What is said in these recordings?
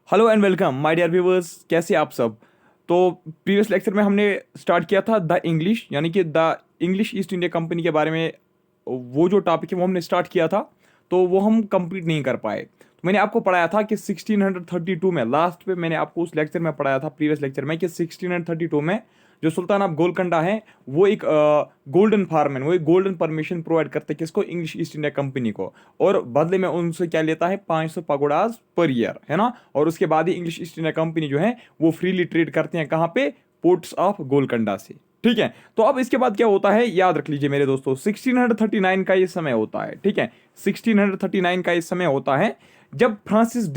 Hello and welcome my dear viewers, कैसे आप सब। तो प्रीवियस लेक्चर में हमने स्टार्ट किया था द इंग्लिश, यानी कि the English East India company के बारे में। वो जो टॉपिक है वो हमने स्टार्ट किया था, तो वो हम कंप्लीट नहीं कर पाए। तो मैंने आपको पढ़ाया था कि 1632 में, लास्ट पे मैंने आपको उस लेक्चर में पढ़ाया था प्रीवियस लेक्चर में कि 1632 में जो सुल्तान ऑफ गोलकंडा है वो एक गोल्डन फार्मन, वो एक गोल्डन परमिशन प्रोवाइड करते हैं किसको, इंग्लिश ईस्ट इंडिया कंपनी को। और बदले में उनसे क्या लेता है, 500 पगोडाज पर ईयर, है ना। और उसके बाद ही इंग्लिश ईस्ट इंडिया कंपनी जो है वो फ्रीली ट्रेड करते हैं कहाँ पे, पोर्ट्स ऑफ गोलकंडा से। ठीक है, तो अब इसके बाद क्या होता है याद रख लीजिए मेरे दोस्तों, 1639 का ये समय होता है। ठीक है, 1639 का ये समय होता है जब फ्रांसिस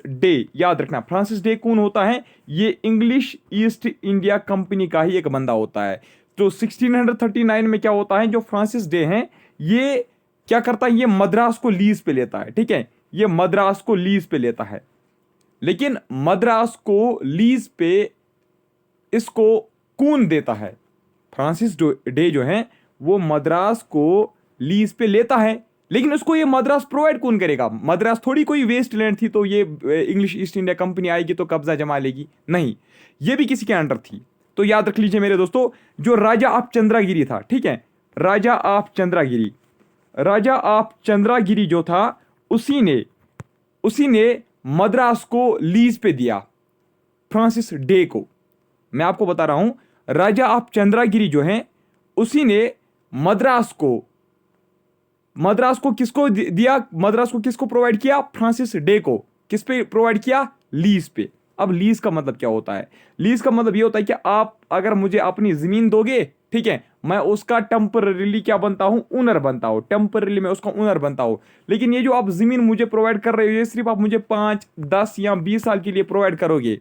डे, याद रखना फ्रांसिस डे कौन होता है, ये इंग्लिश ईस्ट इंडिया कंपनी का ही एक बंदा होता है। तो 1639 में क्या होता है, जो फ्रांसिस डे हैं ये क्या करता है, ये मद्रास को लीज पे लेता है। ठीक है, ये मद्रास को लीज पे लेता है, लेकिन मद्रास को लीज पे इसको कौन देता है, फ्रांसिस डे जो है वो मद्रास को लीज पे लेता है, लेकिन उसको ये मद्रास प्रोवाइड कौन करेगा। मद्रास थोड़ी कोई वेस्ट लैंड थी तो ये इंग्लिश ईस्ट इंडिया कंपनी आएगी तो कब्जा जमा लेगी, नहीं, ये भी किसी के अंडर थी। तो याद रख लीजिए मेरे दोस्तों, जो राजा ऑफ चंद्रागिरी था, ठीक है, राजा ऑफ चंद्रागिरी जो था, उसी ने मद्रास को लीज पे दिया फ्रांसिस डे को। मैं आपको बता रहा हूं, राजा ऑफ चंद्रागिरी जो है उसी ने मद्रास को किसको दिया, मद्रास को किसको प्रोवाइड किया, फ्रांसिस डे को। किस पे प्रोवाइड किया, लीज पे। अब लीज का मतलब क्या होता है, लीज का मतलब ये होता है कि आप अगर मुझे अपनी जमीन दोगे, ठीक है, मैं उसका टेम्पररीली क्या बनता हूं, ओनर बनता हूं, टेम्पररीली मैं उसका ओनर बनता हूं। लेकिन ये जो आप जमीन मुझे प्रोवाइड कर रहे हो, ये सिर्फ आप मुझे 5, 10 या 20 साल के लिए प्रोवाइड करोगे।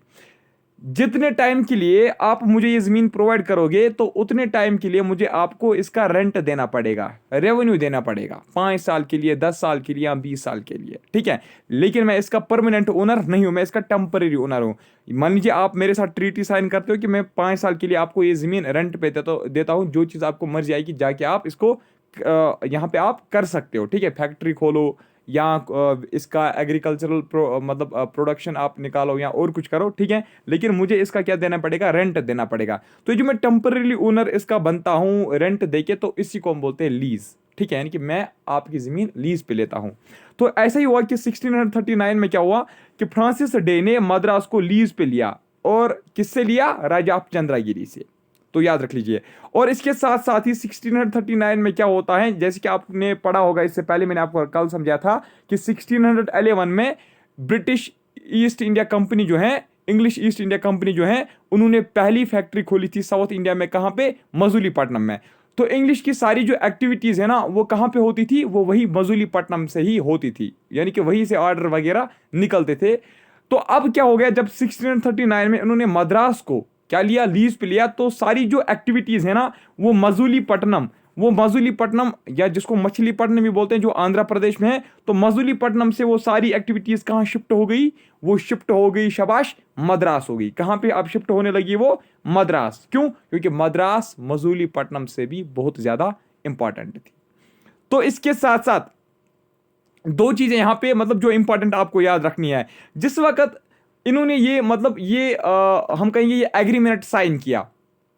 जितने टाइम के लिए आप मुझे ये जमीन प्रोवाइड करोगे तो उतने टाइम के लिए मुझे आपको इसका रेंट देना पड़ेगा, रेवेन्यू देना पड़ेगा, 5 साल के लिए, 10 साल के लिए या 20 साल के लिए। ठीक है, लेकिन मैं इसका परमानेंट ओनर नहीं हूं, मैं इसका टेम्पररी ओनर हूं। मान लीजिए आप मेरे साथ ट्रीटी साइन करते हो कि मैं 5 साल के लिए आपको ये जमीन रेंट पे देता हूं, जो चीज़ आपको मर्जी आएगी जाके आप इसको यहाँ पे आप कर सकते हो। ठीक है, फैक्ट्री खोलो या इसका एग्रीकल्चरल मतलब प्रोडक्शन आप निकालो या और कुछ करो, ठीक है, लेकिन मुझे इसका क्या देना पड़ेगा, रेंट देना पड़ेगा। तो जो मैं टेम्पररी ओनर इसका बनता हूं रेंट देके, तो इसी को हम बोलते हैं लीज। ठीक है, यानी कि मैं आपकी जमीन लीज पे लेता हूं। तो ऐसा ही हुआ कि 1639 में क्या हुआ कि फ्रांसिस डे ने मद्रास को लीज पे लिया, और किससे लिया, राजा ऑफ चंद्रागिरी से। तो याद रख लीजिए। और इसके साथ साथ ही 1639 में क्या होता है, जैसे कि आपने पढ़ा होगा, इससे पहले मैंने आपको कल समझाया था कि 1611 में ब्रिटिश ईस्ट इंडिया कंपनी जो है, इंग्लिश ईस्ट इंडिया कंपनी जो है, उन्होंने पहली फैक्ट्री खोली थी साउथ इंडिया में, कहां पे, मसूलीपट्टनम में। तो इंग्लिश की सारी जो एक्टिविटीज है ना वो कहां पे होती थी, वो वही मसूलीपट्टनम से ही होती थी, यानी कि वहीं से ऑर्डर वगैरह निकलते थे। तो अब क्या हो गया, जब 1639 में उन्होंने मद्रास को क्या लिया, लीज पे लिया, तो सारी जो एक्टिविटीज है ना वो मसूलीपट्टनम या जिसको मछलीपट्टनम भी बोलते हैं, जो आंध्र प्रदेश में है, तो मसूलीपट्टनम से वो सारी एक्टिविटीज कहां शिफ्ट हो गई, वो शिफ्ट हो गई, शाबाश, मद्रास हो गई। कहां पे अब शिफ्ट होने लगी वो, मद्रास। क्यों, क्योंकि मद्रास मसूलीपट्टनम से भी बहुत ज्यादा इंपॉर्टेंट थी। तो इसके साथ साथ दो चीजें यहां पे मतलब जो इंपॉर्टेंट आपको याद रखनी है, जिस वक्त इन्होंने ये मतलब ये हम कहेंगे ये एग्रीमेंट साइन किया,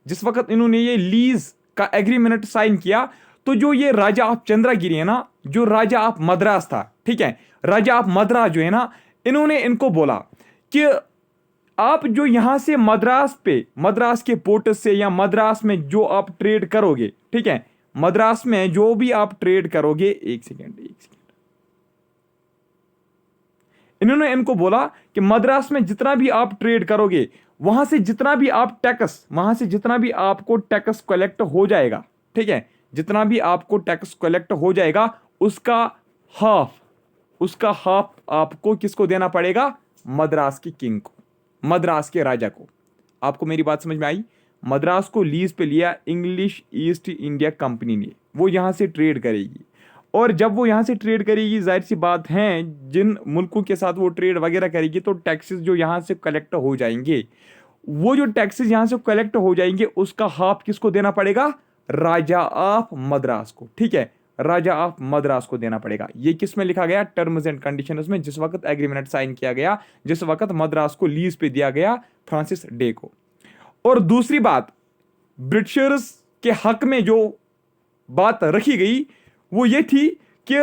जिस वक्त इन्होंने ये लीज का एग्रीमेंट साइन किया, तो जो ये राजा ऑफ चंद्रागिरी है ना, जो राजा ऑफ मद्रास था, ठीक है, राजा ऑफ मद्रास जो है ना, इन्होंने इनको बोला कि आप जो यहां से मद्रास के पोर्ट से या मद्रास में जो आप ट्रेड करोगे, ठीक है, मद्रास में जो भी आप ट्रेड करोगे, एक सेकेंड, इन्होंने इनको बोला कि मद्रास में जितना भी आप ट्रेड करोगे, वहां से जितना भी आपको टैक्स कलेक्ट हो जाएगा, ठीक है, जितना भी आपको टैक्स कलेक्ट हो जाएगा, उसका हाफ आपको किसको देना पड़ेगा, मद्रास की किंग को, मद्रास के राजा को। आपको मेरी बात समझ में आई। मद्रास को लीज पे लिया इंग्लिश ईस्ट इंडिया कंपनी ने, वो यहां से ट्रेड करेगी, और जब वो यहाँ से ट्रेड करेगी, जाहिर सी बात है जिन मुल्कों के साथ वो ट्रेड वगैरह करेगी, तो टैक्सेस जो यहाँ से कलेक्ट हो जाएंगे, वो जो टैक्सेस यहाँ से कलेक्ट हो जाएंगे, उसका हाफ किसको देना पड़ेगा, राजा ऑफ मद्रास को। ठीक है, राजा ऑफ मद्रास को देना पड़ेगा। ये किस में लिखा गया? टर्म्स एंड कंडीशंस में, जिस वक्त एग्रीमेंट साइन किया गया, जिस वक्त मद्रास को लीज पे दिया गया फ्रांसिस डे को। और दूसरी बात, ब्रिटिशर्स के हक में जो बात रखी गई वो ये थी कि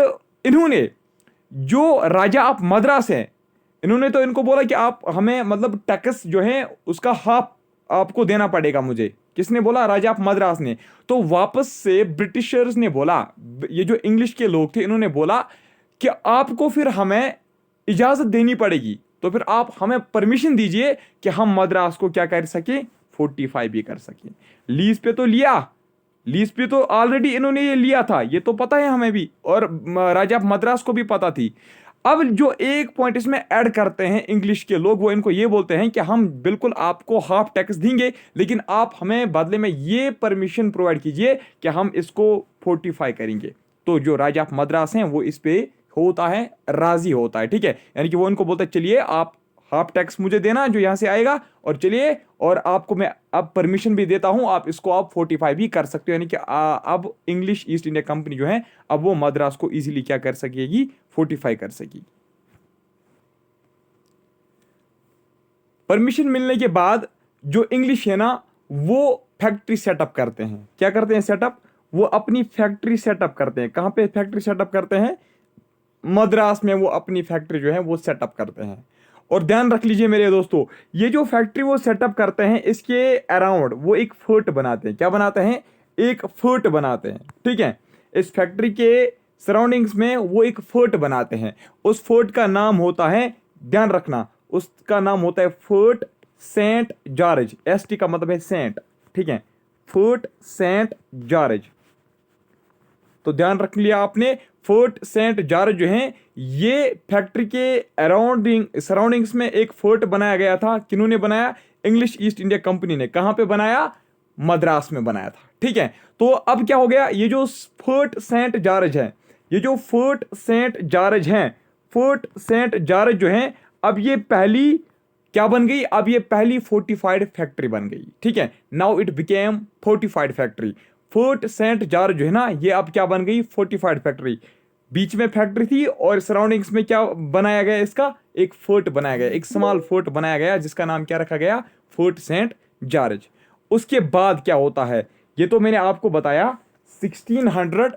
इन्होंने जो राजा ऑफ मद्रास है, इन्होंने तो इनको बोला कि आप हमें मतलब टैक्स जो है उसका हाफ आपको देना पड़ेगा मुझे। किसने बोला? राजा ऑफ मद्रास ने। तो वापस से ब्रिटिशर्स ने बोला, ये जो इंग्लिश के लोग थे इन्होंने बोला कि आपको फिर हमें इजाजत देनी पड़ेगी, तो फिर आप हमें परमिशन दीजिए कि हम मद्रास को क्या कर सके, 45 भी कर सके। लीज पे तो लिया, लीज पे तो ऑलरेडी इन्होंने ये लिया था, ये तो पता है हमें भी, और राजा ऑफ मद्रास को भी पता थी। अब जो एक पॉइंट इसमें ऐड करते हैं इंग्लिश के लोग, वो इनको ये बोलते हैं कि हम बिल्कुल आपको हाफ टैक्स देंगे, लेकिन आप हमें बदले में ये परमिशन प्रोवाइड कीजिए कि हम इसको 45 करेंगे। तो जो राजा ऑफ मद्रास हैं वो इस पे होता है, राजी होता है, ठीक है। यानी कि वो इनको बोलता है चलिए आप हाफ टैक्स मुझे देना जो यहां से आएगा, और चलिए और आपको मैं अब परमिशन भी देता हूं, आप इसको आप 45 भी कर सकते हो। यानी कि अब इंग्लिश ईस्ट इंडिया कंपनी जो है अब वो मद्रास को इजीली क्या कर सकेगी, 45 कर सकेगी। परमिशन मिलने के बाद जो इंग्लिश है ना वो फैक्ट्री सेटअप करते हैं। क्या करते हैं सेटअप? वो अपनी फैक्ट्री सेटअप करते हैं। कहां पे फैक्ट्री सेटअप करते हैं? मद्रास में वो अपनी फैक्ट्री जो है वो सेटअप करते हैं। और ध्यान रख लीजिए मेरे दोस्तों, ये जो फैक्ट्री वो सेटअप करते हैं इसके अराउंड वो एक फोर्ट बनाते हैं। क्या बनाते हैं? एक फोर्ट बनाते हैं, ठीक है। इस फैक्ट्री के सराउंडिंग्स में वो एक फोर्ट बनाते हैं। उस फोर्ट का नाम होता है, ध्यान रखना, उसका नाम होता है फोर्ट सेंट जॉर्ज। एसटी का मतलब है सेंट, ठीक है, फोर्ट सेंट जॉर्ज। तो ध्यान रख लिया आपने, फोर्ट सेंट जॉर्ज जो है ये फैक्ट्री के अराउंडिंग सराउंडिंग्स में एक फोर्ट बनाया गया था। किन्होंने बनाया? इंग्लिश ईस्ट इंडिया कंपनी ने। कहां पे बनाया? मद्रास में बनाया था, ठीक है। तो अब क्या हो गया, ये जो फोर्ट सेंट जॉर्ज है, ये जो फोर्ट सेंट जॉर्ज है, फोर्ट सेंट जॉर्ज जो है अब ये पहली क्या बन गई? अब ये पहली फोर्टिफाइड फैक्ट्री बन गई, ठीक है। Now it became fortified factory. Fort Saint George जो है ना ये अब क्या बन गई? Fortified factory. बीच में फैक्ट्री थी और सराउंडिंग्स में क्या बनाया गया? इसका एक फोर्ट बनाया गया, एक स्मॉल फोर्ट बनाया गया जिसका नाम क्या रखा गया? Fort Saint George. उसके बाद क्या होता है ये तो मैंने आपको बताया 1600,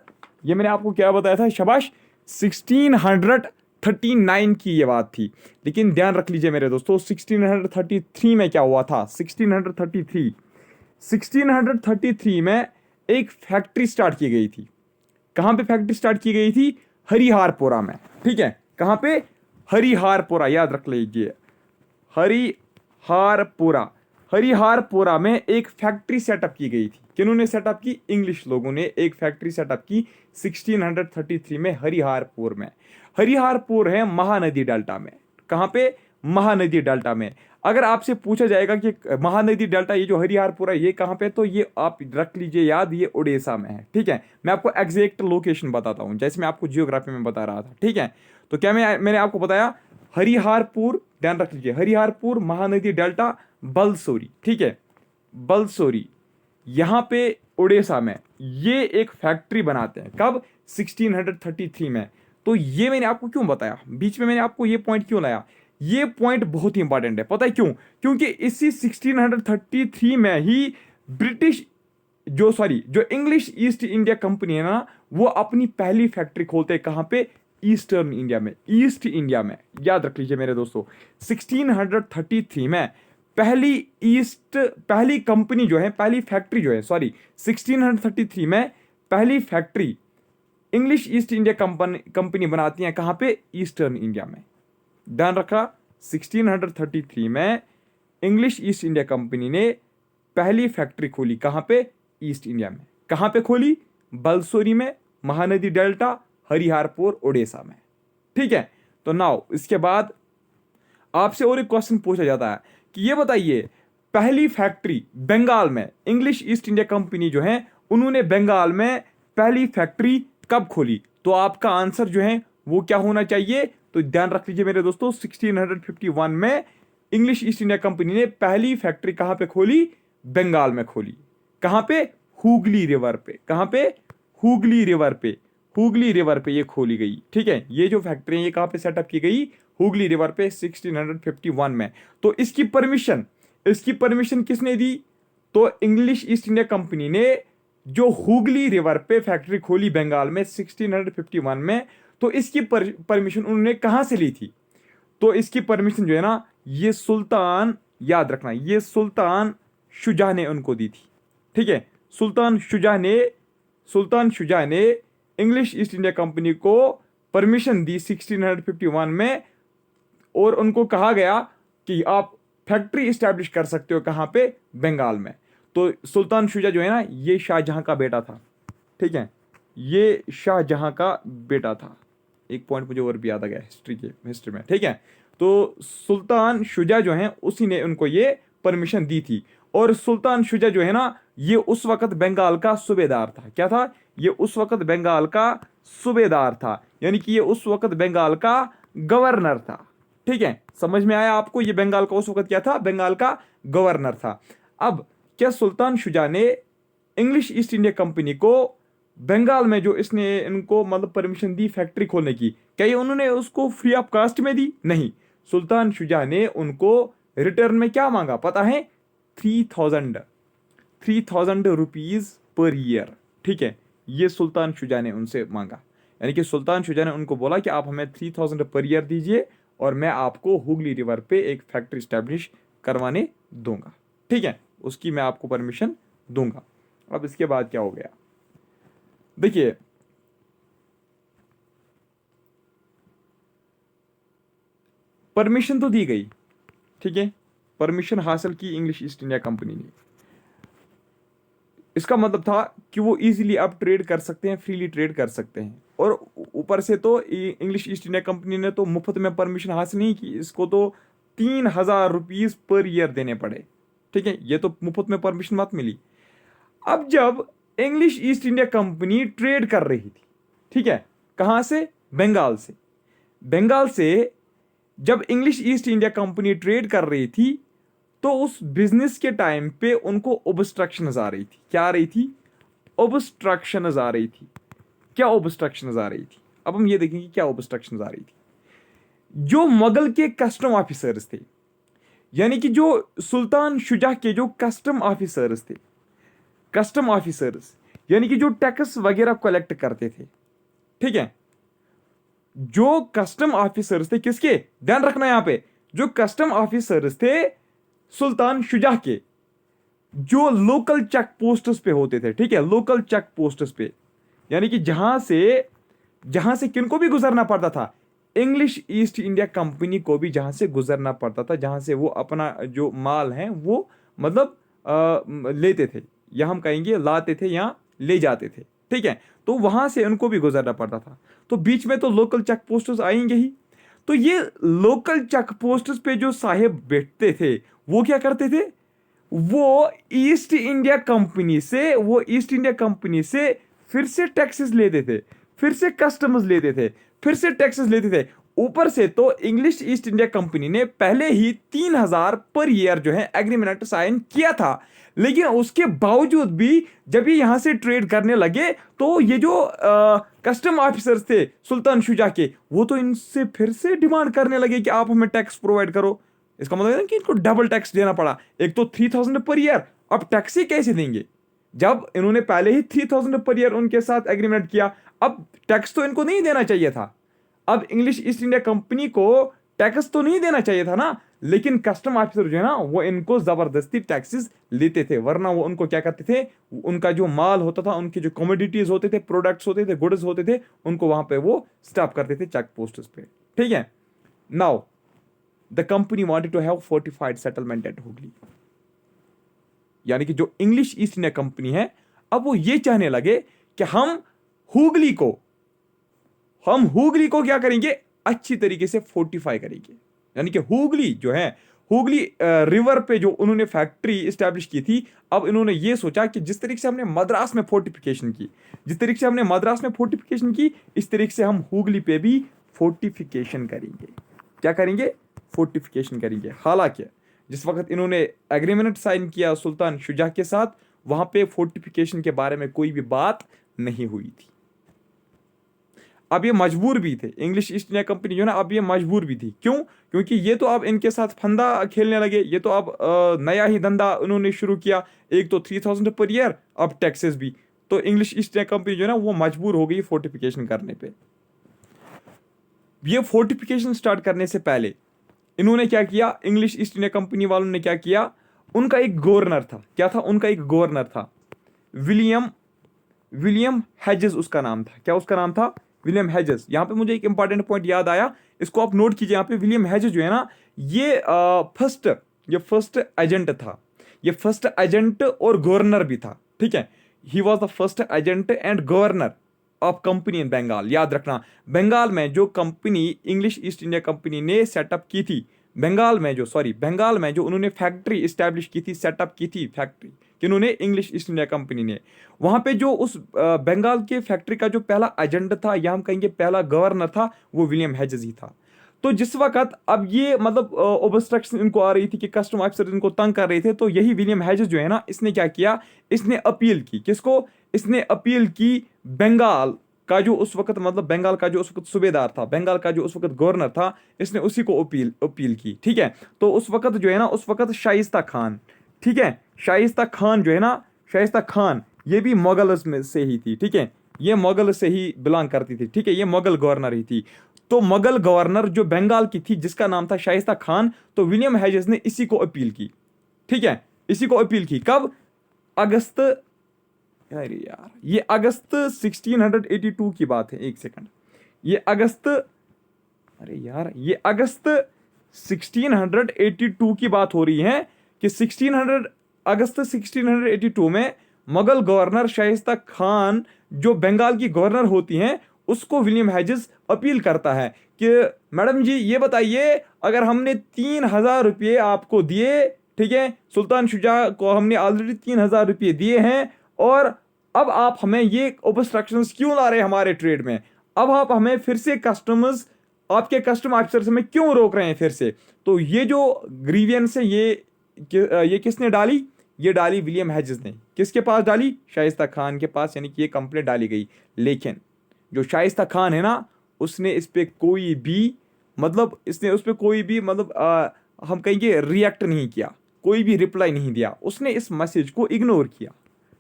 ये मैंने आपको क्या बताया था, शाबाश, 1639 की ये बात थी। लेकिन ध्यान रख लीजिए मेरे दोस्तों 1633 में क्या हुआ था? 1633 में एक फैक्ट्री स्टार्ट की गई थी। कहां पे फैक्ट्री स्टार्ट की गई थी? हरिहारपुरा में, ठीक है। कहां पे? हरिहारपुरा, याद रख लीजिए, हरिहारपुरा। हरिहारपुरा में एक फैक्ट्री सेटअप की गई थी। किन्होंने सेटअप की? इंग्लिश लोगों ने एक फैक्ट्री सेटअप की 1633 में हरिहारपुर में। हरिहारपुर है महानदी डेल्टा में। कहां पे? महानदी डेल्टा में। अगर आपसे पूछा जाएगा कि महानदी डेल्टा ये जो हरिहारपुरा ये कहां पे, तो ये आप रख लीजिए याद, ये उड़ीसा में है, ठीक है। मैं आपको एग्जैक्ट लोकेशन बताता हूं जैसे मैं आपको जियोग्राफी में बता रहा था, ठीक है। तो क्या मैंने आपको बताया हरिहारपुर, ध्यान रख लीजिए, हरिहारपुर, महानदी डेल्टा, बलसोरी, ठीक है, बलसोरी, यहां पे उड़ीसा में ये एक फैक्ट्री बनाते हैं। कब? 1633 में। तो ये मैंने आपको क्यों बताया, बीच में मैंने आपको ये पॉइंट क्यों लाया? ये पॉइंट बहुत ही इंपॉर्टेंट है, पता है क्यों? क्योंकि इसी 1633 में ही ब्रिटिश जो इंग्लिश ईस्ट इंडिया कंपनी है ना वो अपनी पहली फैक्ट्री खोलते हैं। कहां पे? ईस्टर्न इंडिया में, ईस्ट इंडिया में। याद रख लीजिए मेरे दोस्तों 1633 में पहली कंपनी जो है, पहली फैक्ट्री जो है, 1633 में पहली factory English East India company बनाती है। कहां पे? ईस्टर्न इंडिया में। ध्यान रखा 1633 में इंग्लिश ईस्ट इंडिया कंपनी ने पहली फैक्ट्री खोली। कहां पे? ईस्ट इंडिया में। कहां पे खोली? बलसोरी में, महानदी डेल्टा, हरिहारपुर, उड़ीसा में, ठीक है। तो नाउ इसके बाद आपसे और एक क्वेश्चन पूछा जाता है कि ये बताइए पहली फैक्ट्री बंगाल में, इंग्लिश ईस्ट इंडिया कंपनी जो है उन्होंने बंगाल में पहली फैक्ट्री कब खोली? तो आपका आंसर जो है वो क्या होना चाहिए? तो ध्यान रख लीजिए मेरे दोस्तों 1651 में इंग्लिश ईस्ट इंडिया कंपनी ने पहली फैक्ट्री कहां पे खोली? बंगाल में खोली। कहां पे? हुगली रिवर पे। कहां पे? हुगली रिवर पे। हुगली रिवर पे ये खोली गई। ठीक है, ये जो फैक्ट्री है ये कहाँ पे सेटअप की गई? हुगली रिवर पे 1651 में। तो इसकी परमिशन किसने दी? तो इंग्लिश ईस्ट इंडिया कंपनी ने जो हुगली रिवर पे फैक्ट्री खोली बंगाल में 1651 में, तो इसकी परमिशन उन्होंने कहां से ली थी? तो इसकी परमिशन जो है ना, ये सुल्तान, याद रखना, ये सुल्तान शुजा ने उनको दी थी। ठीक है, सुल्तान शुजा ने इंग्लिश ईस्ट इंडिया कंपनी को परमिशन दी 1651 में, और उनको कहा गया कि आप फैक्ट्री इस्टेब्लिश कर सकते हो कहां पे? बंगाल में। तो सुल्तान शुजा जो है ना, ये शाहजहां का बेटा था। ठीक है, ये शाहजहां का बेटा था। एक पॉइंट मुझे और भी याद आ गया हिस्ट्री में। ठीक है, तो सुल्तान शुजा जो है उसी ने उनको ये परमिशन दी थी। और सुल्तान शुजा जो है ना, ये उस वक्त बंगाल का सूबेदार था। क्या था? ये उस वक्त बंगाल का सूबेदार था, यानी कि ये उस वक्त बंगाल का गवर्नर था। ठीक है, समझ में आया आपको? ये बंगाल का उस वक्त क्या था? बंगाल का गवर्नर था। अब क्या सुल्तान शुजा ने इंग्लिश ईस्ट इंडिया कंपनी को बंगाल में जो इसने इनको मतलब परमिशन दी फैक्ट्री खोलने की, क्या ये उन्होंने उसको फ्री ऑफ कास्ट में दी? नहीं, सुल्तान शुजा ने उनको रिटर्न में क्या मांगा पता है? 3000 रुपीज पर ईयर। ठीक है, ये सुल्तान शुजा ने उनसे मांगा, यानी कि सुल्तान शुजा ने उनको बोला कि आप हमें 3000 पर ईयर दीजिए और मैं आपको हुगली रिवर पे एक फैक्ट्री स्टैब्लिश करवाने दूंगा। ठीक है, उसकी मैं आपको परमिशन दूंगा। अब इसके बाद क्या हो गया? देखिए, परमिशन तो दी गई। ठीक है, परमिशन हासिल की इंग्लिश ईस्ट इंडिया कंपनी ने। इसका मतलब था कि वो इजीली अब ट्रेड कर सकते हैं, फ्रीली ट्रेड कर सकते हैं। और ऊपर से तो इंग्लिश ईस्ट इंडिया कंपनी ने तो मुफ्त में परमिशन हासिल नहीं की, इसको तो 3000 रुपीज पर ईयर देने पड़े। ठीक है, ये तो मुफ्त में परमिशन मत मिली। अब जब English East India company trade कर रही थी, ठीक है, कहां से? बंगाल से। बंगाल से जब English East India company trade कर रही थी, तो उस बिजनेस के टाइम पे उनको ऑब्स्ट्रक्शंस आ रही थी। क्या आ रही थी? ऑब्स्ट्रक्शंस आ रही थी। क्या ऑब्स्ट्रक्शंस आ रही थी? अब हम ये देखेंगे क्या ऑब्स्ट्रक्शंस आ रही थी। जो मुगल के कस्टम ऑफिसर्स थे, यानी कि जो सुल्तान शुजा के जो कस्टम ऑफिसर्स थे, कस्टम ऑफिसर्स यानी कि जो टैक्स वगैरह कलेक्ट करते थे। ठीक है, जो कस्टम ऑफिसर्स थे किसके? ध्यान रखना यहां पे, जो कस्टम ऑफिसर्स थे सुल्तान शुजा के, जो लोकल चेक पोस्ट्स पे होते थे। ठीक है, लोकल चेक पोस्ट्स पे, यानी कि जहां से किनको भी गुजरना पड़ता था, इंग्लिश ईस्ट इंडिया कंपनी को भी जहां से गुजरना पड़ता था, जहां से वो अपना जो माल है वो मतलब लेते थे, या हम कहेंगे लाते थे या ले जाते थे। ठीक है, तो वहां से उनको भी गुजरना पड़ता था। तो बीच में तो लोकल चेक पोस्ट्स आएंगे ही। तो ये लोकल चेक पोस्ट्स पे जो साहेब बैठते थे, वो क्या करते थे? वो ईस्ट इंडिया कंपनी से फिर से टैक्सेस लेते थे, फिर से कस्टम्स लेते थे, फिर से टैक्सेस लेते थे। ऊपर से तो इंग्लिश ईस्ट इंडिया कंपनी ने पहले ही 3000 पर ईयर जो है एग्रीमेंट साइन किया था, लेकिन उसके बावजूद भी जब ये यहां से ट्रेड करने लगे, तो ये जो कस्टम ऑफिसर्स थे सुल्तान शुजा के, वो तो इनसे फिर से डिमांड करने लगे कि आप हमें टैक्स प्रोवाइड करो। इसका मतलब है कि इनको डबल टैक्स देना पड़ा। एक तो 3000 पर ईयर, अब टैक्स ही कैसे देंगे जब इन्होंने पहले ही 3000 पर ईयर उनके साथ एग्रीमेंट किया? अब टैक्स तो इनको नहीं देना चाहिए था। अब इंग्लिश ईस्ट इंडिया कंपनी को टैक्स तो नहीं देना चाहिए था ना, लेकिन कस्टम ऑफिसर जो है ना, वो इनको जबरदस्ती टैक्सेस लेते थे। वरना वो उनको क्या करते थे, उनका जो माल होता था, उनके जो कमोडिटीज होते थे, प्रोडक्ट्स होते थे, गुड्स होते थे, उनको वहां पे वो स्टॉप करते थे चेक पोस्ट पे। ठीक है, now the company wanted to have fortified settlement at Hooghly, यानी कि जो इंग्लिश ईस्ट इंडिया कंपनी है, अब वो ये चाहने लगे कि हम हुगली को क्या करेंगे? अच्छी तरीके से फोर्टिफाई करेंगे। यानी कि हुगली जो है, हुगली रिवर पे जो उन्होंने फैक्ट्री स्टैब्लिश की थी, अब इन्होंने ये सोचा कि जिस तरीके से हमने मद्रास में फोर्टिफिकेशन की, इस तरीके से हम हुगली पे भी फोर्टिफिकेशन करेंगे। क्या करेंगे? फोर्टिफिकेशन करेंगे। हालांकि जिस वक्त इन्होंने एग्रीमेंट साइन किया सुल्तान शुजा के साथ, वहां पे फोर्टिफिकेशन के बारे में कोई भी बात नहीं हुई थी। अब ये मजबूर भी थे, इंग्लिश ईस्ट इंडिया कंपनी जो है ना अब ये मजबूर भी थी। क्यों? क्योंकि ये तो अब इनके साथ फंदा खेलने लगे, ये तो अब नया ही धंधा उन्होंने शुरू किया। एक तो 3000 पर ईयर, अब टैक्सेस भी। तो इंग्लिश ईस्ट इंडिया कंपनी जो है ना वो मजबूर हो गई फोर्टिफिकेशन करने पे। ये फोर्टिफिकेशन स्टार्ट करने से पहले इन्होंने क्या किया, इंग्लिश ईस्ट इंडिया कंपनी वालों ने क्या किया, उनका एक गवर्नर था। क्या था? उनका एक गवर्नर था, विलियम विलियम हेजेस उसका नाम था। क्या उसका नाम था? William hedges. यहाँ पे मुझे एक इंपॉर्टेंट पॉइंट याद आया, इसको आप नोट कीजिए। यहाँ पे विलियम हेजेस जो है ना ये फर्स्ट ये फर्स्ट एजेंट था। ये फर्स्ट एजेंट और गवर्नर भी था। ठीक है, he was the first agent and governor of company in Bengal. याद रखना, बंगाल में जो company English East India company ने सेटअप की थी, बंगाल में जो उन्होंने फैक्ट्री स्टैब्लिश की थी, सेटअप की थी फैक्ट्री, किन्होंने? इंग्लिश ईस्ट इंडिया कंपनी ने। वहां पे जो उस बंगाल के फैक्ट्री का जो पहला एजेंट था, या हम कहेंगे पहला गवर्नर था, वो विलियम हेजेस ही था। तो जिस वक्त अब ये मतलब ओब्स्ट्रक्शन इनको आ रही थी कि कस्टम ऑफिसर इनको तंग कर रहे थे, तो यही विलियम हेजेस जो है ना इसने क्या किया, इसने अपील की। किसको? इसने अपील की बंगाल का जो उस वक्त मतलब बंगाल का जो उस वक्त सूबेदार था, बंगाल का जो उस वक्त गवर्नर था, इसने उसी को अपील अपील की। ठीक है, तो उस वक्त जो है ना उस वक्त शाइस्ता खान, ठीक है, शाइस्ता खान जो है ना, शाइस्ता खान ये भी मुगल में से ही थी। ठीक है, ये मुगल से ही बिलोंग करती थी। ठीक है, ये मुगल गवर्नर ही थी। तो मुगल गवर्नर जो बंगाल की थी जिसका नाम था शाइस्ता खान, तो विलियम हेजेस ने इसी को अपील की। ठीक है, इसी को अपील की। कब? अगस्त, अरे यार ये अगस्त 1682 की बात है। एक सेकंड, ये अगस्त, अरे यार ये अगस्त 1682 की बात हो रही है कि 1600 अगस्त 1682 में मुगल गवर्नर शाइस्ता खान जो बंगाल की गवर्नर होती हैं उसको विलियम हेजेस अपील करता है कि मैडम जी ये बताइए, अगर हमने 3000 रुपये आपको दिए, ठीक है, सुल्तान शुजा को हमने ऑलरेडी 3000 रुपये दिए हैं, और अब आप हमें ये ऑब्स्ट्रक्शंस क्यों ला रहे हैं हमारे ट्रेड में? अब आप हमें फिर से कस्टमर्स, आपके कस्टम ऑफिसर से हमें क्यों रोक रहे हैं फिर से? तो ये जो ग्रीवियंस है ये किसने डाली? ये डाली विलियम हेजेस ने। किसके पास डाली? शाइस्ता खान के पास, यानी कि ये कंप्लेंट डाली गई। लेकिन जो शाइस्ता खान है ना उसने इस पे कोई भी मतलब इसने उस पे कोई भी मतलब हम कहेंगे रिएक्ट नहीं किया, कोई भी रिप्लाई नहीं दिया, उसने इस मैसेज को इग्नोर किया।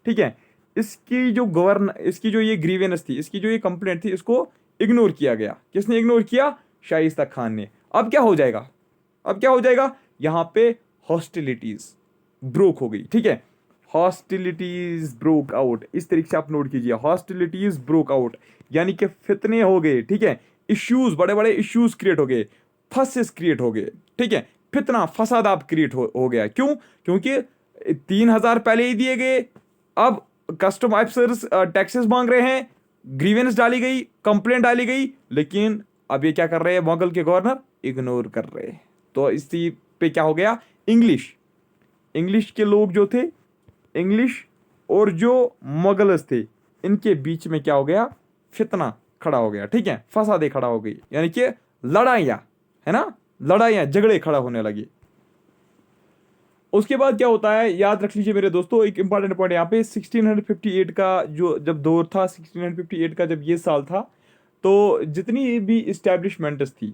ठीक है, इसकी जो ये ग्रीवेंस थी, इसकी जो ये कंप्लेंट थी, इसको इग्नोर किया गया। किसने इग्नोर किया? शाइस्ता खान ने। अब क्या हो जाएगा? अब क्या हो जाएगा? यहां पे हॉस्टिलिटीज ब्रोक हो गई। ठीक है, हॉस्टिलिटीज ब्रोक आउट, इस तरीके से आप नोट कीजिए, हॉस्टिलिटीज ब्रोक आउट, यानी कि फितने हो गए। ठीक है, इश्यूज, बड़े बड़े इश्यूज क्रिएट हो गए, फसेस क्रिएट हो गए। ठीक है, फितना फसाद क्रिएट हो गया। क्यों? क्योंकि 3000 पहले ही दिए गए, अब कस्टम ऑफिसर्स टैक्सेस मांग रहे हैं, ग्रीवेंस डाली गई, कंप्लेंट डाली गई, लेकिन अब ये क्या कर रहे हैं मुगल के गवर्नर? इग्नोर कर रहे हैं। तो इसी पे क्या हो गया? इंग्लिश के लोग जो थे, इंग्लिश और जो मुगल्स थे, इनके बीच में क्या हो गया? फितना खड़ा हो गया। ठीक है, फसादे खड़ा हो गई, यानी कि लड़ाइयाँ, है ना, लड़ाइयाँ झगड़े खड़ा होने लगे। उसके बाद क्या होता है, याद रख लीजिए मेरे दोस्तों, एक इंपॉर्टेंट पॉइंट यहाँ पे, 1658 का जो जब दौर था, 1658 का जब ये साल था, तो जितनी भी इस्टेब्लिशमेंट्स थी,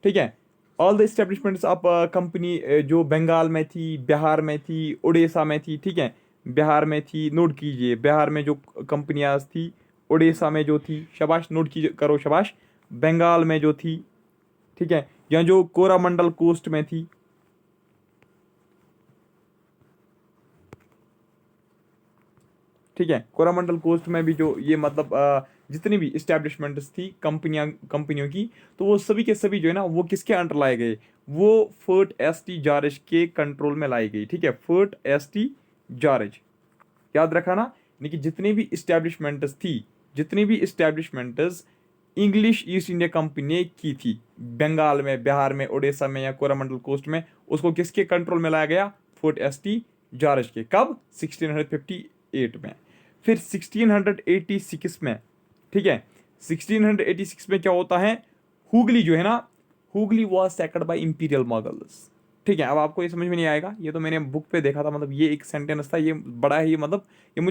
ठीक है, all the establishments of company जो बंगाल में थी, बिहार में थी, उड़ीसा में थी, ठीक है, बिहार में थी, नोट कीजिए, बिहार में जो कंपनियां थी, उड़ीसा में जो थी, शाबाश, नोट कीजिए, करो शाबाश, बंगाल में जो थी, ठीक है, या जो कोरामंडल कोस्ट में थी, ठीक है, कोरामंडल कोस्ट में भी जो ये मतलब जितनी भी इस्टेब्लिशमेंट्स थी कंपनियों की, तो वो सभी के सभी जो है ना वो किसके अंडर लाए गए? वो फोर्ट एस.टी. जॉर्ज के कंट्रोल में लाई गई। ठीक है, फोर्ट एस.टी. जॉर्ज, याद रखा ना, यानी कि जितनी भी इस्टेब्लिशमेंट्स थी, जितनी भी establishments English East India company ने की थी बंगाल में, बिहार में, उड़ीसा में या कोरामंडल कोस्ट में, उसको किसके कंट्रोल में लाया गया? Fort ST. जॉर्ज के। कब? 1658 में। फिर 1686 में, ठीक है, 1686 में क्या होता है? हुगली जो है ना, Hooghly was sacked by imperial Mughals. ठीक है, अब आपको ये समझ में नहीं आएगा, ये तो मैंने बुक पे देखा था, मतलब ये एक सेंटेंस था, ये बड़ा है, ये मतलब ये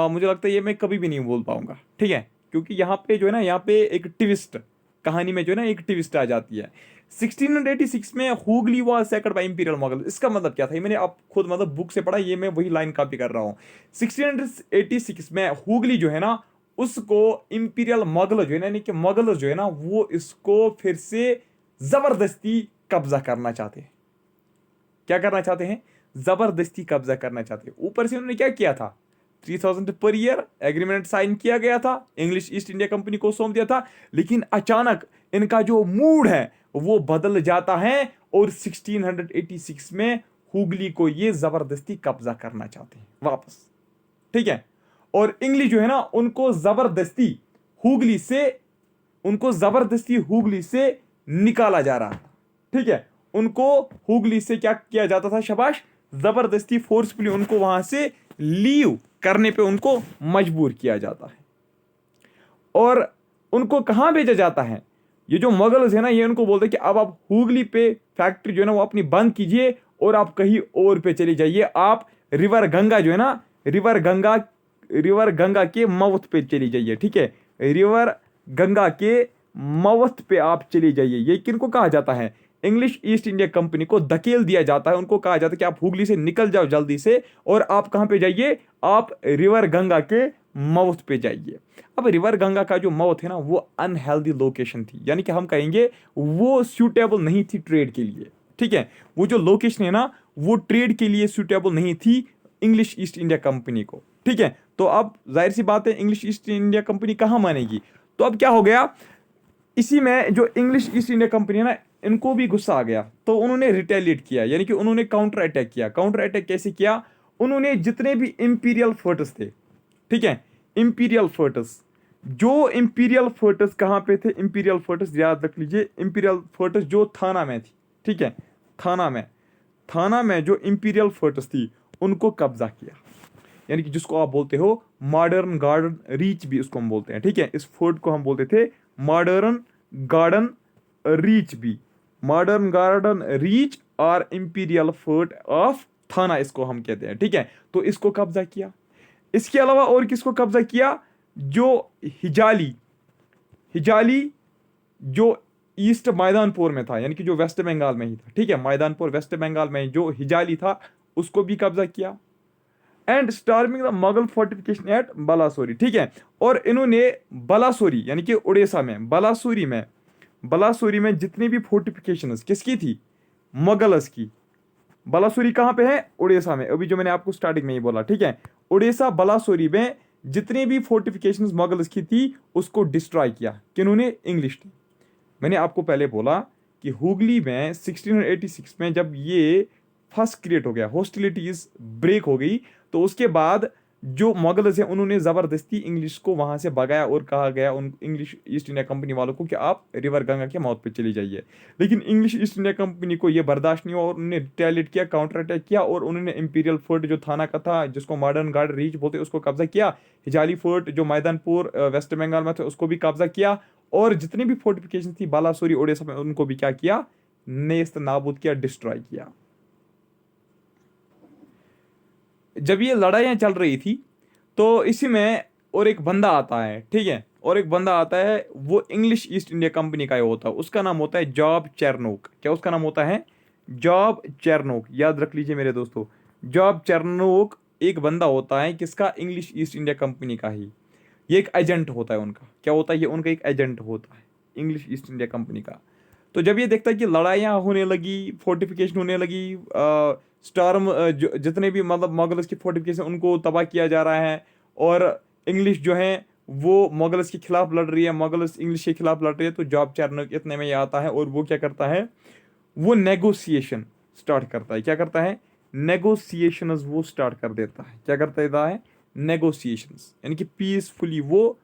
मुझे लगता है ये मैं कभी भी नहीं बोल पाऊंगा। ठीक है, क्योंकि यहाँ पे जो है ना, यहाँ पे एक ट्विस्ट, कहानी में जो है ना एक ट्विस्ट आ जाती है। 1686 में Hooghly was second by imperial Mughal, इसका मतलब क्या था, ये मैंने आप खुद मतलब बुक से पढ़ा, ये मैं वही लाइन कॉपी कर रहा हूँ। 1686 में हुगली जो है ना, उसको इंपीरियल मुगल जो है ना, यानी कि मुगल जो है ना, वो इसको फिर से जबरदस्ती कब्जा करना चाहते हैं। क्या करना चाहते हैं? जबरदस्ती कब्जा करना चाहते हैं। ऊपर से उन्होंने क्या किया था, 3000 पर ईयर एग्रीमेंट साइन किया गया था, इंग्लिश ईस्ट इंडिया कंपनी को सौंप दिया था, लेकिन अचानक इनका जो मूड है वो बदल जाता है और 1686 में हुगली को ये जबरदस्ती कब्जा करना चाहते हैं वापस, ठीक है। और इंग्लिश जो है ना, उनको जबरदस्ती हुगली से निकाला जा रहा था, ठीक है। उनको हुगली से क्या किया जाता था, शाबाश, जबरदस्ती फोर्सफुली उनको वहां से लीव करने पे उनको मजबूर किया जाता है। और उनको कहां भेजा जाता है, ये जो मुगल्स है ना, ये उनको बोलते हैं कि अब आप हुगली पे फैक्ट्री जो है ना वो अपनी बंद कीजिए और आप कहीं और पे चले जाइए, आप रिवर गंगा जो है ना, रिवर गंगा के माउथ पे चली जाइए, ठीक है। रिवर गंगा के माउथ पे आप चली जाइए। ये किनको कहा जाता है? इंग्लिश ईस्ट इंडिया कंपनी को धकेल दिया जाता है। उनको कहा जाता है कि आप हुगली से निकल जाओ जल्दी से, और आप कहां पे जाइए, आप रिवर गंगा के माउथ पे जाइए। अब रिवर गंगा का जो माउथ है ना, वो अनहेल्दी लोकेशन थी, यानी कि हम कहेंगे वो सूटेबल नहीं थी ट्रेड के लिए, ठीक है। वो जो लोकेशन है ना, वो ट्रेड के लिए सूटेबल नहीं थी इंग्लिश ईस्ट इंडिया कंपनी को, ठीक है। तो अब जाहिर सी बात है, इंग्लिश ईस्ट इंडिया कंपनी कहां मानेगी? तो अब क्या हो गया, इसी में जो इंग्लिश ईस्ट इंडिया कंपनी है ना, इनको भी गुस्सा आ गया, तो उन्होंने रिटेलिएट किया, यानी कि उन्होंने काउंटर अटैक किया। काउंटर अटैक कैसे किया? उन्होंने जितने भी इंपीरियल फोर्ट्स थे, ठीक है, इंपीरियल फोर्ट्स, जो इंपीरियल फोर्ट्स कहां पे थे, इंपीरियल फोर्ट्स याद रख लीजिए, इंपीरियल फोर्ट्स जो थाना में थी, ठीक है, थाना में जो इंपीरियल फोर्ट्स थी उनको कब्जा किया, यानी कि जिसको आप बोलते हो मॉडर्न गार्डन रीच भी उसको हम बोलते हैं, ठीक है। इस फोर्ट को हम बोलते थे मॉडर्न गार्डन रीच भी, मॉडर्न गार्डन रीच और इंपीरियल फोर्ट ऑफ थाना इसको हम कहते हैं, ठीक है। तो इसको कब्जा किया। इसके अलावा और किसको कब्जा किया? जो हिजाली जो ईस्ट मैदानपुर में था, यानी कि जो वेस्ट बंगाल में ही था, ठीक है, मैदानपुर वेस्ट बंगाल में जो हिजाली था उसको भी कब्जा किया। And storming the Mughal fortification at Balasore, ठीक है। और इन्होंने बलासोरी, यानी कि उड़ीसा में बलासोरी में जितनी भी फोर्टिफिकेशंस किसकी थी? मुगल्स की। बलासोरी कहां पे है? उड़ीसा में, अभी जो मैंने आपको स्टार्टिंग में ही बोला, ठीक है। उड़ीसा बलासोरी में जितनी भी फोर्टिफिकेशंस मुगल्स की थी उसको डिस्ट्रॉय किया। किन्होंने? इंग्लिश ने। मैंने आपको पहले बोला कि हुगली में 1686 में जब ये फर्स्ट क्रिएट हो गया, हॉस्टिलिटीज ब्रेक हो गई, तो उसके बाद जो मुगल्स हैं उन्होंने जबरदस्ती इंग्लिश को वहां से भगाया और कहा गया उन इंग्लिश ईस्ट इंडिया कंपनी वालों को कि आप रिवर गंगा के माउथ पे चली जाइए। लेकिन इंग्लिश ईस्ट इंडिया कंपनी को यह बर्दाश्त नहीं हुआ और उन्होंने रिटेलिएट किया, काउंटर अटैक किया, और उन्होंने इंपीरियल फोर्ट जो थाना का था, जिसको मॉडर्न गार्ड रीच बोलते, उसको कब्जा किया। हिजाली फोर्ट जो मैदानपुर वेस्ट बंगाल में था उसको भी कब्जा किया, और जितनी भी फोर्टिफिकेशन थी बालासोरी उड़ीसा में उनको भी क्या किया? नेस्त नाबूद किया, डिस्ट्रॉय किया। जब ये लड़ाइयाँ चल रही थी तो इसी में और एक बंदा आता है, ठीक है, और एक बंदा आता है, वो इंग्लिश ईस्ट इंडिया कंपनी का ही होता है, उसका नाम होता है जॉब चेरनोक। क्या उसका नाम होता है? जॉब चेरनोक, याद रख लीजिए मेरे दोस्तों। जॉब चेरनोक एक बंदा होता है किसका? इंग्लिश ईस्ट इंडिया कंपनी का ही। ये एक एजेंट होता है उनका। क्या होता है? ये उनका एक एजेंट होता है इंग्लिश ईस्ट इंडिया कंपनी का। तो जब ये देखता है कि लड़ाइयाँ होने लगी, फोर्टिफिकेशन होने लगी, स्टॉर्म जितने भी मतलब मुगल्स की फोर्टिफिकेशन उनको तबाह किया जा रहा है, और इंग्लिश जो है वो मुगल्स के खिलाफ लड़ रही है, मुगल्स इंग्लिश के खिलाफ लड़ रही है, तो जॉब चार्नक इतने में ये आता है और वो क्या करता है? वो नेगोशिएशन स्टार्ट करता है। क्या करता है? नेगोशिएशंस वो स्टार्ट कर देता है। क्या करता है? नेगोशिएशंस, यानी कि पीसफुली वो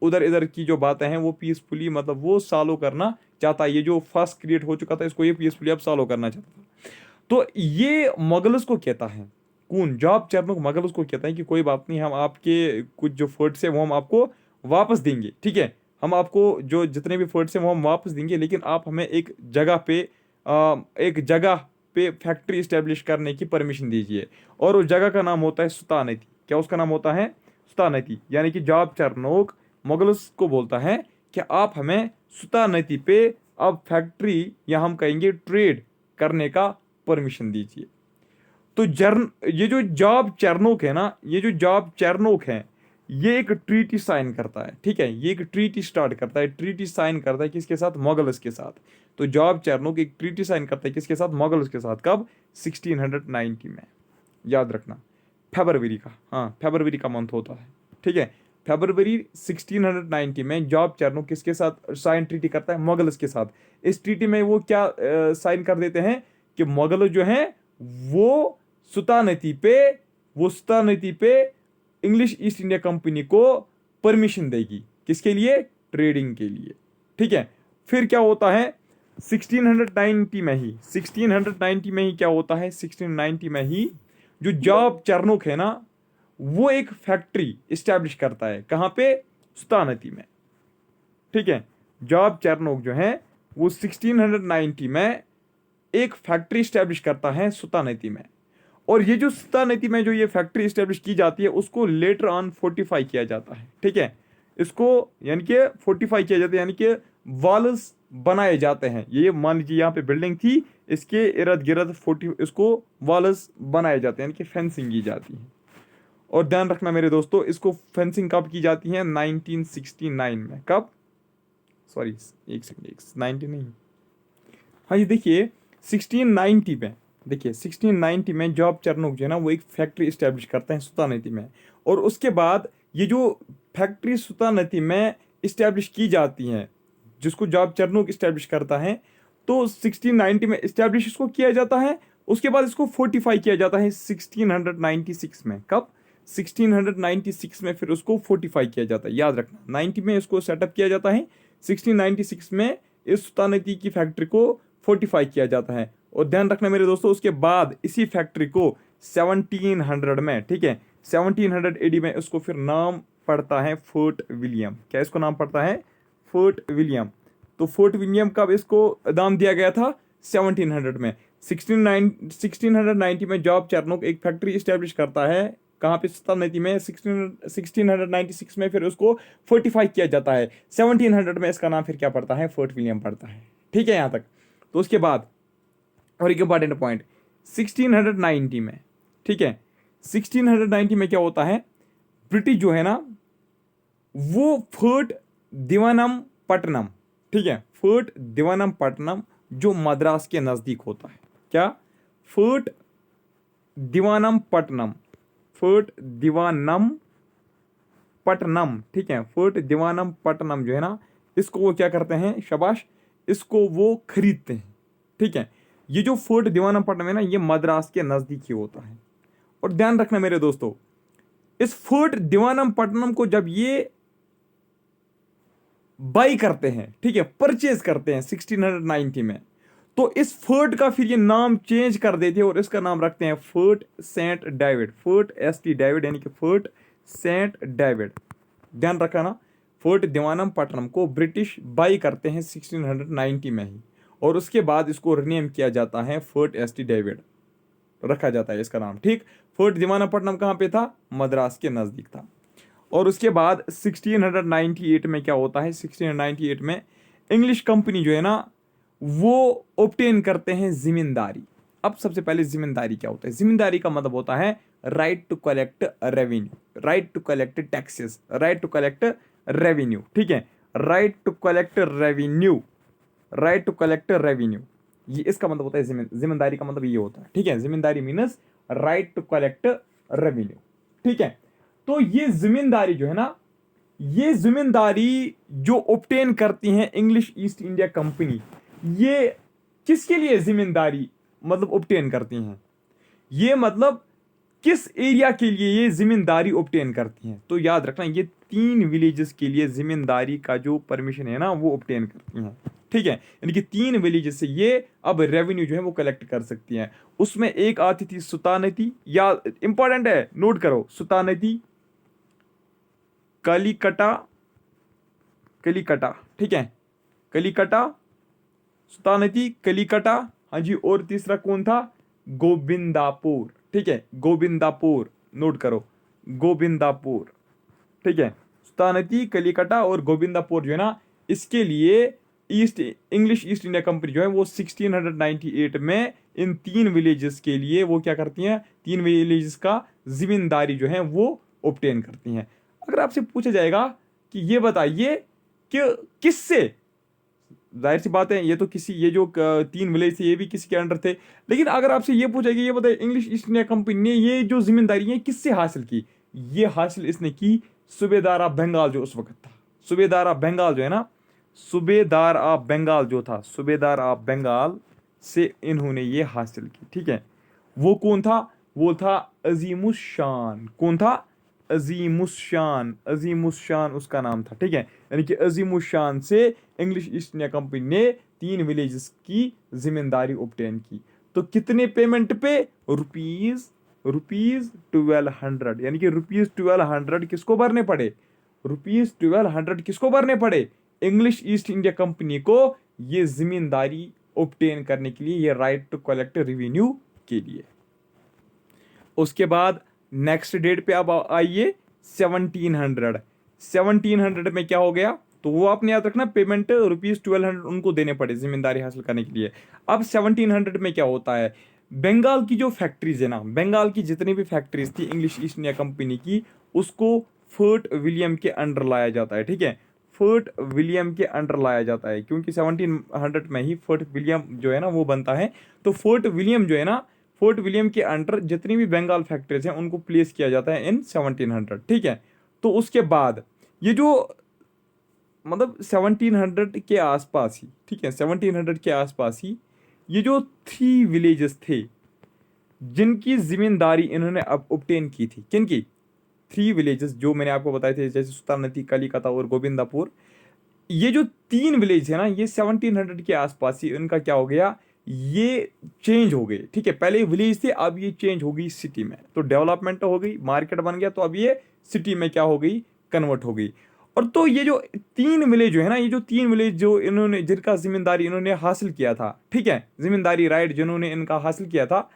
उधर इधर की जो बातें हैं वो पीसफुली मतलब वो सॉल्व करना चाहता है। ये जो फर्स्ट क्रिएट हो चुका था इसको ये पीसफुली अब सॉल्व करना चाहता था। तो ये मुगल्स को कहता है, कौन? जॉब चेरनोक मुगल्स को कहता है कि कोई बात नहीं, हम आपके कुछ जो फोर्ट्स है वो हम आपको वापस देंगे, ठीक है, हम आपको जो जितने भी फोर्ट्स हैं वो हम वापस देंगे, लेकिन आप हमें एक जगह पे फैक्ट्री इस्टेब्लिश करने की परमिशन दीजिए, और उस जगह का नाम होता है सुल्तानती। क्या उसका नाम होता है? सुल्तानती। यानी कि जॉब चेरनोक मुगल्स को बोलता है कि आप हमें सुल्तानती पे अब फैक्ट्री या हम कहेंगे ट्रेड करने का परमिशन दीजिए। तो ये जो जॉब चेरनोक है ना, ये जो जॉब चेरनोक है, ये एक ट्रीटी साइन करता है, ठीक है, ये एक ट्रीटी स्टार्ट करता है, ट्रीटी साइन करता है किसके साथ? मुगल्स के साथ। तो जॉब चेरनोक एक ट्रीटी साइन करता है किसके साथ? मुगल्स के साथ। कब? 1690 में, याद रखना, फरवरी का, हाँ फरवरी का मंथ होता है, ठीक है। फरवरी 1690 में जॉब चेरनोक किसके साथ साइन ट्रीटी करता है? मुगल्स के साथ। इस ट्रीटी में वो क्या साइन कर देते हैं कि मुगल जो हैं वो सुल्तानती पे इंग्लिश ईस्ट इंडिया कंपनी को परमिशन देगी, किसके लिए? ट्रेडिंग के लिए, ठीक है। फिर क्या होता है 1690 में ही क्या होता है? 1690 में ही जो जॉब चेरनोक है ना, वो एक फैक्ट्री इस्टेब्लिश करता है। कहाँ पे? सुल्तानती में, ठीक है। जॉब चेरनोक जो है वो 1690 में एक फैक्ट्री इस्टेब्लिश करता है सुल्तानती में। और ये जो सुल्तानती में जो ये फैक्ट्री इस्टेब्लिश की जाती है उसको लेटर ऑन फोर्टिफाई किया जाता है, ठीक है। इसको यानी कि फोर्टिफाई किया जाता है, यानी कि वॉल्स बनाए जाते हैं। ये मान लीजिए यहाँ पे बिल्डिंग थी, इसके इर्द गिर्द इसको वॉल्स बनाए जाते हैं, यानी कि फेंसिंग की जाती है। और ध्यान रखना मेरे दोस्तों, इसको फेंसिंग कब की जाती है? 1969 में। कब? सॉरी एक सेकंड, 90 नहीं, हाँ ये देखिए 1690 में, देखिए 1690 में जॉब चेरनोक जो है ना वो एक फैक्ट्री इस्टेब्लिश करते हैं सुल्तानती में। और उसके बाद ये जो फैक्ट्री सुल्तानती में इस्टेब्लिश की जाती हैं, जिसको जॉब चेरनोक इस्टेब्लिश करता है, तो 1690 में इस्टेब्लिश इसको किया जाता है। उसके बाद इसको फोर्टिफाई किया जाता है 1696 में। कब? 1696 में फिर उसको फोर्टिफाई किया जाता है, याद रखना। 90 में इसको सेटअप किया जाता है, 1696 में इस सुल्तानती की फैक्ट्री को फोर्टिफाई किया जाता है। और ध्यान रखना मेरे दोस्तों, उसके बाद इसी फैक्ट्री को 1700 में, ठीक है, 1700 एडी में इसको फिर नाम पड़ता है फोर्ट विलियम। क्या इसको नाम पड़ता है? Fort William. तो फोर्ट विलियम कब इसको नाम दिया गया था? 1700 में। 1690 में जॉब चेरनोक एक फैक्ट्री इस्टेब्लिश करता है, कहाँ पे? सुल्तानती में। 1696 में फिर उसको फोर्टिफाई किया जाता है। 1700 में इसका नाम फिर क्या पड़ता है? फोर्ट विलियम पड़ता है, ठीक है यहाँ तक। तो उसके बाद और एक इंपॉर्टेंट पॉइंट 1690 में, ठीक है, 1690 में क्या होता है? ब्रिटिश जो है ना वो फोर्ट दिवानमपट्टनम, ठीक है, फोर्ट दिवानमपट्टनम जो मद्रास के नजदीक होता है। क्या? फोर्ट दिवानमपट्टनम, फोर्ट दिवानमपट्टनम, ठीक है, फोर्ट दिवानमपट्टनम जो है ना, इसको वो क्या करते हैं? शाबाश, इसको वो खरीदते हैं, ठीक है। ये जो फोर्ट दिवानमपट्टनम है ना, ये मद्रास के नजदीक ही होता है। और ध्यान रखना मेरे दोस्तों, इस फोर्ट दिवानमपट्टनम को जब ये बाई करते हैं, ठीक है, परचेज करते हैं 1690 में, तो इस फोर्ट का फिर ये नाम चेंज कर देते हैं और इसका नाम रखते हैं Fort Saint David, Fort ST David, यानी कि फोर्ट सेंट डेविड। ध्यान रखा ना, फोर्ट दिवानमपट्टनम को ब्रिटिश बाई करते हैं 1690 में ही, और उसके बाद इसको रिनेम किया जाता है फोर्ट ST डेविड रखा जाता है इसका नाम, ठीक। फोर्ट दिवानमपट्टनम कहाँ पे था? मद्रास के नज़दीक था। और उसके बाद 1698 में क्या होता है? 1698 में इंग्लिश कंपनी जो है ना वो ऑब्टेन करते हैं जिम्मेदारी। अब सबसे पहले जिम्मेदारी क्या होता है? जिम्मेदारी का मतलब होता है right to collect revenue, right to collect taxes, right to collect revenue, ठीक है, right to collect revenue, right to collect revenue, ये इसका मतलब होता है जिम्मेदारी का मतलब ये होता है, ठीक है। जिम्मेदारी means right to collect revenue, ठीक है। तो ये जिम्मेदारी जो है ना, ये जिम्मेदारी जो ऑब्टेन करती हैं इंग्लिश ईस्ट इंडिया कंपनी, ये किसके लिए जिम्मेदारी मतलब ऑब्टेन करती हैं? ये मतलब किस एरिया के लिए ये जिम्मेदारी ऑब्टेन करती हैं? तो याद रखना, ये 3 विलेजेस के लिए जिम्मेदारी का जो परमिशन है ना वो ऑब्टेन करती हैं, ठीक है। यानी कि 3 विलेजेस से ये अब रेवेन्यू जो है वो कलेक्ट कर सकती हैं। उसमें एक आती थी सुल्तानती, या इंपॉर्टेंट है नोट करो, सुल्तानती, कलिकटा, कलिकटा, ठीक है, कलिकटा, सुल्तानती, कलिकटा, हाँ जी। और तीसरा कौन था? गोविंदापुर, ठीक है, गोविंदापुर, नोट करो, गोविंदापुर, ठीक है। सुल्तानती कलिकटा और गोविंदापुर जो है ना, इसके लिए इंग्लिश ईस्ट इंडिया कंपनी जो है वो 1698 में इन 3 विलेजेस के लिए वो क्या करती हैं, 3 विलेजेस का जिम्मेदारी जो है वो ऑब्टेन करती हैं। अगर आपसे पूछा जाएगा कि ये बताइए कि किससे, जाहिर सी बात है ये तो किसी, ये जो 3 विलेज थे ये भी किसी के अंडर थे, लेकिन अगर आपसे ये पूछा कि ये बताइए इंग्लिश ईस्ट इंडिया कंपनी ने ये जो जिम्मेदारी है किससे हासिल की, ये हासिल इसने की सूबेदार ऑफ बंगाल जो उस वक्त था। सूबेदार ऑफ बंगाल जो है ना, सूबेदार ऑफ बंगाल जो था, सूबेदार ऑफ बंगाल से इन्होंने ये हासिल की। ठीक है, वो कौन था, वो था अजीमुस शान। कौन था, अजीमुस शान, अजीमुस शान उसका नाम था। ठीक है, यानी कि अजीमुस शान से इंग्लिश ईस्ट इंडिया कंपनी ने 3 विलेजेस की जिम्मेदारी ऑब्टेन की। तो कितने पेमेंट पे, रुपीज 1200, यानी कि रुपीज 1200 किसको भरने पड़े, रुपीज 1200 किसको भरने पड़े, इंग्लिश ईस्ट इंडिया कंपनी को, ये जिम्मेदारी ऑब्टेन करने के लिए, ये राइट टू कलेक्ट रेवेन्यू के लिए। उसके बाद नेक्स्ट डेट पे अब आइए 1700 में क्या हो गया, तो वो आपने याद रखना, पेमेंट रुपीज 1200 उनको देने पड़े जिम्मेदारी हासिल करने के लिए। अब 1700 में क्या होता है, बंगाल की जो फैक्ट्रीज है ना, बंगाल की जितनी भी फैक्ट्रीज थी इंग्लिश ईस्ट इंडिया कंपनी की, उसको फोर्ट विलियम के अंडर लाया जाता है। ठीक है, फोर्ट विलियम के अंडर लाया जाता है, क्योंकि 1700 में ही फोर्ट विलियम जो है ना वो बनता है। तो फोर्ट विलियम जो है ना, फोर्ट विलियम के अंडर जितनी भी बंगाल फैक्ट्रीज हैं उनको प्लेस किया जाता है इन 1700। ठीक है, तो उसके बाद ये जो मतलब 1700 के आसपास ही, ठीक है 1700 के आसपास ही ये जो 3 विलेजेस थे जिनकी जिम्मेदारी इन्होंने अब ऑब्टेन की थी, किनकी, 3 विलेजेस जो मैंने आपको बताए थे, जैसे सुल्तानती कलिकता और गोविंदापुर, ये जो 3 विलेज है ना, ये 1700 के आसपास ही इनका क्या हो गया, ये चेंज हो गए। ठीक है, पहले विलेज थे, अब ये चेंज हो गई सिटी में, तो डेवलपमेंट हो गई, मार्केट बन गया, तो अब ये सिटी में क्या हो गई, कन्वर्ट हो गई। और तो ये जो 3 विलेज जो है ना, ये जो 3 विलेज जो इन्होंने, जिनका जिम्मेदारी इन्होंने हासिल किया था, ठीक है, जिम्मेदारी राइट जिन्होंने इनका हासिल किया था,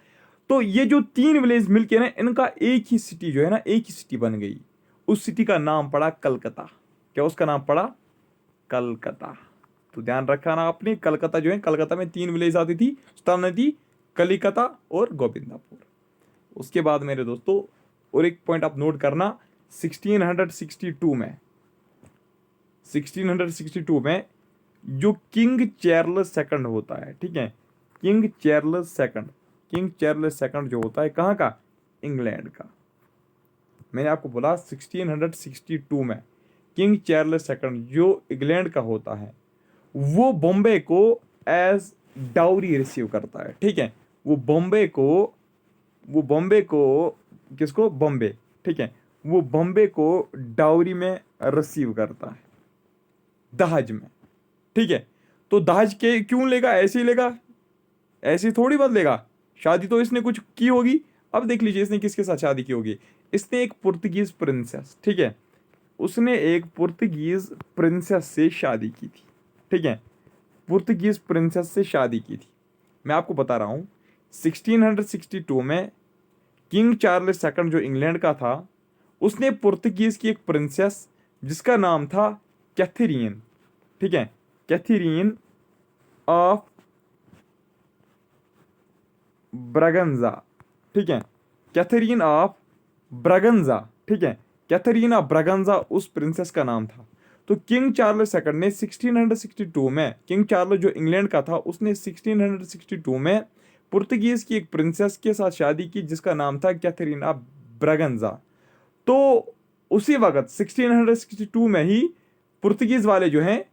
तो ये जो 3 विलेज मिलके ना, इनका एक ही सिटी जो है ना, एक ही सिटी बन गई। उस सिटी का नाम पड़ा कलकत्ता। क्या उसका नाम पड़ा, कलकत्ता। तो ध्यान रखा ना आपने, कलकत्ता जो है, कलकत्ता में 3 विलेज आती थी, सुल्तानती, कलिकता और गोविंदापुर। उसके बाद मेरे दोस्तों और एक पॉइंट आप नोट करना, 1662 में जो किंग चार्ल्स सेकंड होता है, ठीक है, किंग चार्ल्स सेकंड जो होता है कहाँ का, इंग्लैंड का। मैंने आपको बोला 1662 में किंग चार्ल्स सेकंड जो इंग्लैंड का होता है, वो बॉम्बे को एज डाउरी रिसीव करता है। ठीक है, वो बॉम्बे को किसको, बॉम्बे, ठीक है, वो बॉम्बे को डाउरी में रिसीव करता है, दहेज में। ठीक है, तो दहेज के क्यों लेगा, ऐसे ही लेगा, ऐसी थोड़ी बात लेगा, शादी तो इसने कुछ की होगी। अब देख लीजिए इसने किसके साथ शादी की होगी, इसने एक पुर्तगीज प्रिंसेस, ठीक है, उसने एक पुर्तगीज प्रिंसेस से शादी की थी। ठीक है, पुर्तगीज प्रिंसेस से शादी की थी। मैं आपको बता रहा हूँ 1662 में किंग चार्ल्स सेकंड जो इंग्लैंड का था, उसने पुर्तगीज की एक प्रिंसेस जिसका नाम था कैथरीन, ठीक है, कैथरीन ऑफ ब्रागंजा, ठीक है, कैथरीन ऑफ ब्रागंजा, ठीक है, कैथरीन ऑफ ब्रागंजा उस प्रिंसेस का नाम था। तो किंग चार्ल्स सेकंड ने 1662 में, किंग चार्ल्स जो इंग्लैंड का था, उसने 1662 में पुर्तगीज की एक प्रिंसेस के साथ शादी की जिसका नाम था कैथरीन ऑफ ब्रागंजा। तो उसी वक्त 1662 में ही पुर्तगीज वाले जो हैं,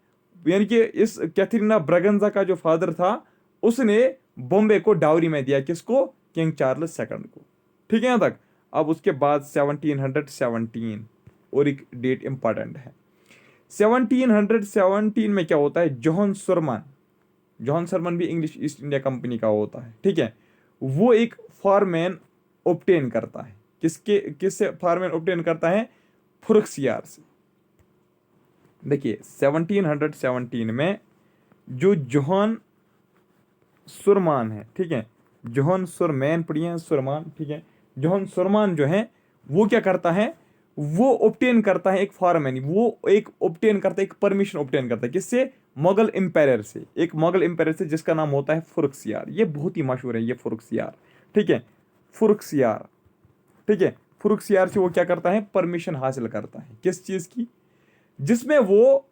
यानी कि इस कैथरीन ऑफ ब्रागंजा का जो फादर था, उसने बॉम्बे को डाउरी में दिया, किसको, किंग चार्ल्स सेकंड को। ठीक है यहाँ तक। अब उसके बाद 1717 और एक डेट इंपॉर्टेंट है, 1717 में क्या होता है, जॉन सरमन भी इंग्लिश ईस्ट इंडिया कंपनी का होता है, ठीक है, वो एक फॉरमैन ऑब्टेन करता है, किससे फॉरमैन ऑब्टेन करता है, फुर्क्सियार से। देखिए 1717 में जो जॉन सुरमान है, ठीक है, जॉन सुरमैन पढ़िए, सुरमान, ठीक है, जॉन सुरमान जो है वो क्या करता है, वो ऑब्टेन करता है एक फॉर्म, यानी वो एक ऑब्टेन करता है, एक परमिशन ऑब्टेन करता है किससे? मुगल एम्पायर से, एक मुगल एम्पायर से जिसका नाम होता है फुरुखसियार। ये बहुत ही मशहूर है ये फुरुखसियार, ठीक है, फुरुखसियार, ठीक है। फुरुखसियार से वो क्या करता है? परमिशन हासिल करता है किस चीज की? जिसमें वो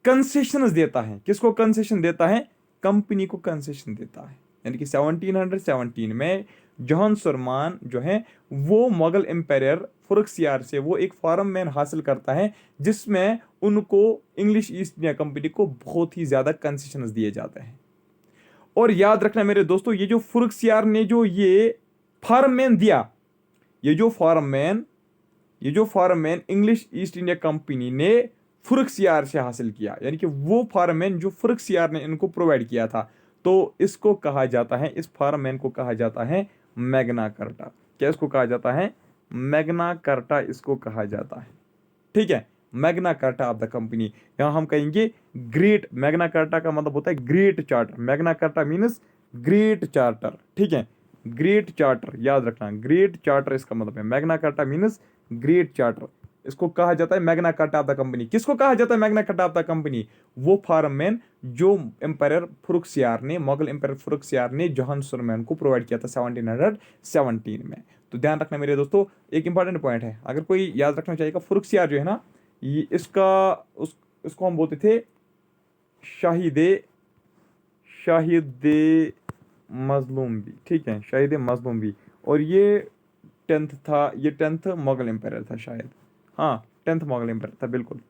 कंसेशंस देता है। किसको कंसेशन देता है? कंपनी को कंसेशन देता है। यानी कि 1717 में जॉन सुरमान जो है वो मुगल एम्पायर फुरुखसियार से वो एक फॉर्म मैन हासिल करता है जिसमें उनको इंग्लिश ईस्ट इंडिया कंपनी को बहुत ही ज्यादा कंसेशंस दिए जाते हैं। और याद रखना मेरे दोस्तों, ये जो फुरुखसियार ने जो ये फॉर्म मैन दिया, ये जो फॉर्म मैन, ये जो form man English East India company ने फुरुखसियार से हासिल किया, यानी कि वो फॉर्म मैन जो फुरुखसियार ने इनको प्रोवाइड किया था, तो इसको कहा जाता है, इस फॉर्म मैन को कहा जाता है मैग्ना कार्टा। क्या इसको कहा जाता है? मैग्ना कार्टा इसको कहा जाता है, ठीक है, Magna carta of the company. यहां हम कहेंगे ग्रेट, मैग्ना कार्टा का मतलब होता है great charter. Magna carta means great charter, ठीक है, ग्रेट चार्टर, याद रखना, ग्रेट चार्टर इसका मतलब है। Magna carta means great charter, इसको कहा जाता है Magna carta of the company. किसको कहा जाता है Magna carta of the company? वो फॉर्म मैन जो एम्पायर फुरुखसियार ने, मुगल एम्पायर फुरुखसियार ने जहान सुरमैन को प्रोवाइड किया था 1717 में। तो ध्यान रखना मेरे दोस्तों, एक इंपॉर्टेंट पॉइंट है, अगर कोई याद रखना चाहिएगा, फुरुखसियार जो है ना, ये इसको हम बोलते थे शाहिदे, शाहिदे मजलूम भी, ठीक है, शाहिदे मजलूम भी। और ये 10th था, ये 10th मुगल एम्पायर था शायद, हाँ 10th मुगल एम्पायर था, बिल्कुल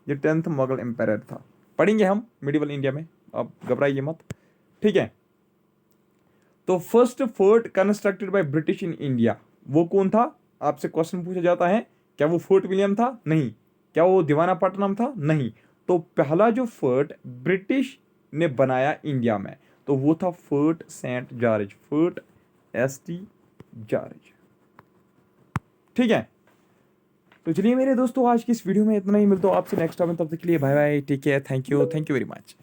ये 10th मुगल एम्पायर था। पढ़ेंगे हम मिडिवल इंडिया में, आप घबराइए मत, ठीक है। तो first fort constructed by British in India, वो कौन था? आपसे क्वेश्चन पूछा जाता है, क्या वो फोर्ट विलियम था? नहीं। क्या वो दीवानापट्टनम था? नहीं। तो पहला जो फोर्ट ब्रिटिश ने बनाया इंडिया में, तो वो था Fort Saint George, Fort ST George, ठीक है। तो चलिए मेरे दोस्तों, आज की इस वीडियो में इतना ही, मिलता हूं आपसे नेक्स्ट टाइम, तब तक के लिए bye bye, take care, thank you very much.